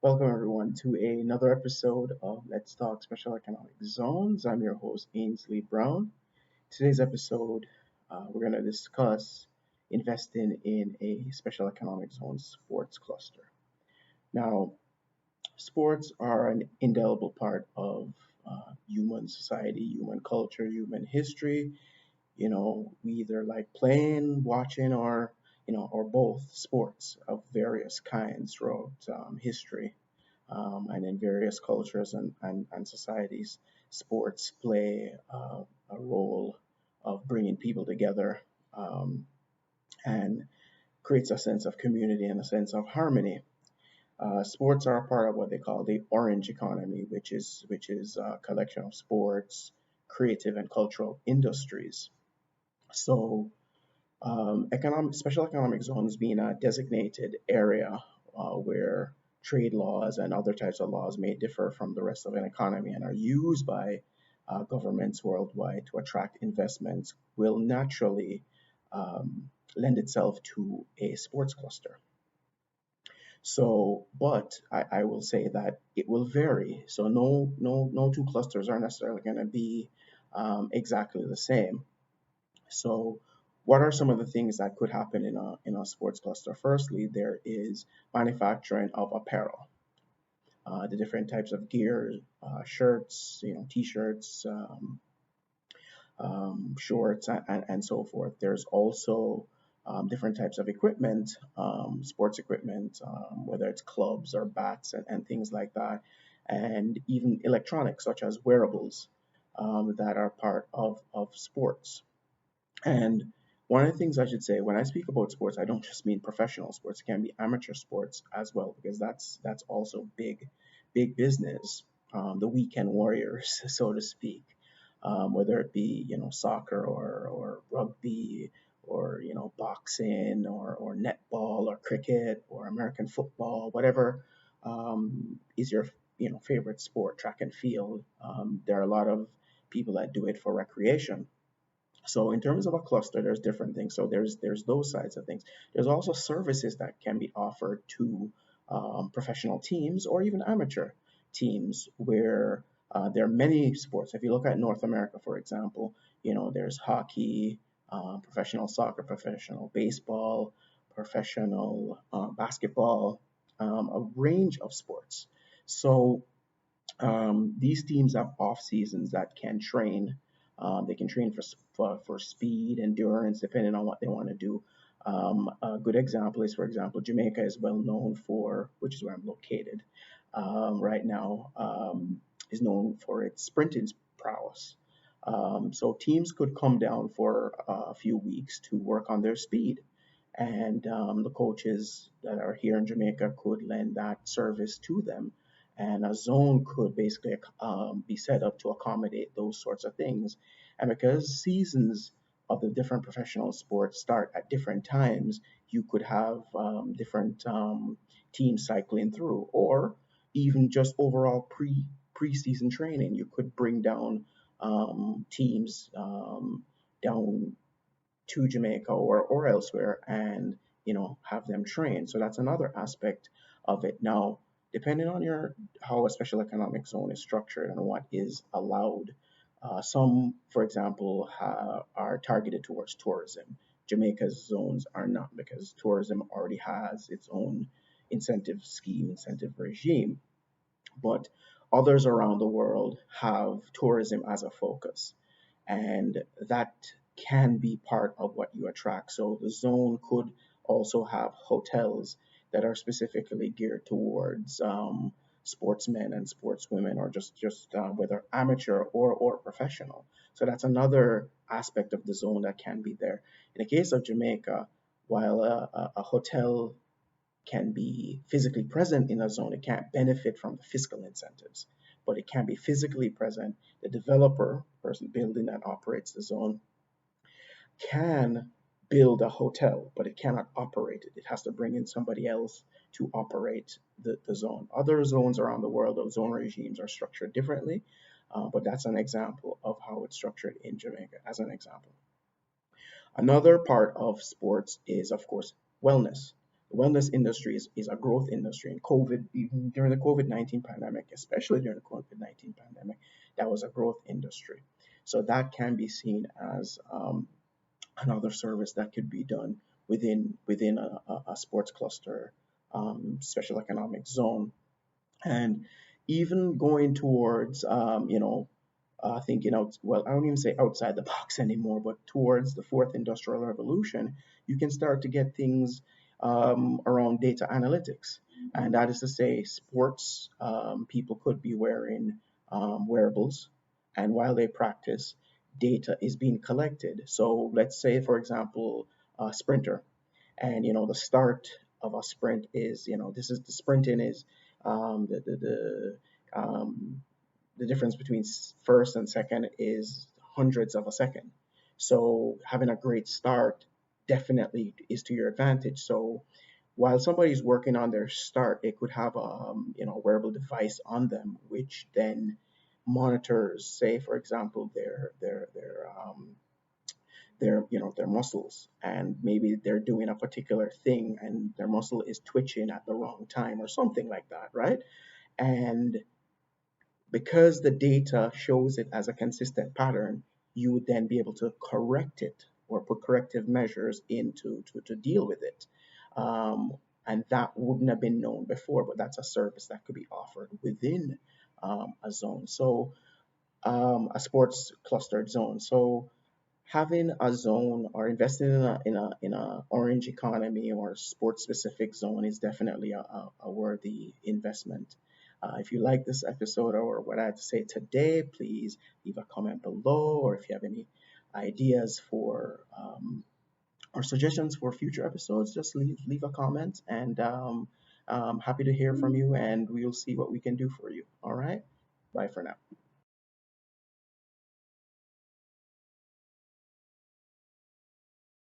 Welcome everyone to another episode of Let's Talk Special Economic Zones. I'm your host Ainsley Brown. Today's episode, we're going to discuss investing in a special economic zone sports cluster. Now, sports are an indelible part of human society, human culture, human history. We either like playing, watching, or both sports of various kinds throughout history and in various cultures and societies, sports play a role of bringing people together and creates a sense of community and a sense of harmony. Sports are a part of what they call the orange economy, which is a collection of sports, creative and cultural industries. So, special economic zones being a designated area where trade laws and other types of laws may differ from the rest of an economy and are used by governments worldwide to attract investments will naturally lend itself to a sports cluster. So, but I will say that it will vary. So no two clusters are necessarily going to be exactly the same. So, what are some of the things that could happen in a sports cluster? Firstly, there is manufacturing of apparel, the different types of gear, shirts, t-shirts, shorts, and so forth. There's also different types of equipment, sports equipment, whether it's clubs or bats and things like that, and even electronics such as wearables that are part of sports. And one of the things I should say when I speak about sports, I don't just mean professional sports. It can be amateur sports as well, because that's also big business. The weekend warriors, so to speak, whether it be soccer or rugby or boxing or netball or cricket or American football, whatever is your favorite sport, track and field. There are a lot of people that do it for recreation. So in terms of a cluster, there's different things. So there's those sides of things. There's also services that can be offered to professional teams or even amateur teams where there are many sports. If you look at North America, for example, there's hockey, professional soccer, professional baseball, professional basketball, a range of sports. So these teams have off seasons that can train. They can train for speed, endurance, depending on what they want to do. A good example is, for example, Jamaica is well known for, which is where I'm located right now, is known for its sprinting prowess. So teams could come down for a few weeks to work on their speed. And the coaches that are here in Jamaica could lend that service to them, and a zone could basically be set up to accommodate those sorts of things. And because seasons of the different professional sports start at different times, you could have different teams cycling through, or even just overall preseason training. You could bring down teams down to Jamaica or elsewhere and have them train. So that's another aspect of it. Now, depending on your how a special economic zone is structured and what is allowed, some, for example, are targeted towards tourism. Jamaica's zones are not, because tourism already has its own incentive scheme, incentive regime. But others around the world have tourism as a focus, and that can be part of what you attract. So the zone could also have hotels that are specifically geared towards sportsmen and sportswomen, or just whether amateur or professional. So that's another aspect of the zone that can be there. In the case of Jamaica, while a hotel can be physically present in a zone, it can't benefit from the fiscal incentives, but it can be physically present. The developer, person building and operates the zone, can build a hotel, but it cannot operate it. It has to bring in somebody else to operate the zone. Other zones around the world, those zone regimes are structured differently, but that's an example of how it's structured in Jamaica, as an example. Another part of sports is, of course, wellness. The wellness industry is a growth industry, and COVID, even during the COVID-19 pandemic, especially during the COVID-19 pandemic, that was a growth industry. So that can be seen as another service that could be done within a sports cluster, special economic zone, and even going towards thinking out, well, I don't even say outside the box anymore, but towards the fourth industrial revolution, you can start to get things around data analytics. And that is to say, sports people could be wearing wearables, and while they practice, data is being collected. So let's say, for example, a sprinter, and the start of a sprint is, this is the sprinting is the difference between first and second is hundreds of a second. So having a great start definitely is to your advantage. So while somebody's working on their start, it could have a wearable device on them, which then monitors, say for example, their muscles, and maybe they're doing a particular thing and their muscle is twitching at the wrong time or something like that, right? And because the data shows it as a consistent pattern, you would then be able to correct it or put corrective measures to deal with it. Um, and that wouldn't have been known before, but that's a service that could be offered within a zone. So a sports clustered zone. So having a zone or investing in a orange economy or sports specific zone is definitely a worthy investment. If you like this episode or what I had to say today, please leave a comment below, or if you have any ideas for or suggestions for future episodes, just leave a comment, and I'm happy to hear from you, and we'll see what we can do for you. All right, bye for now.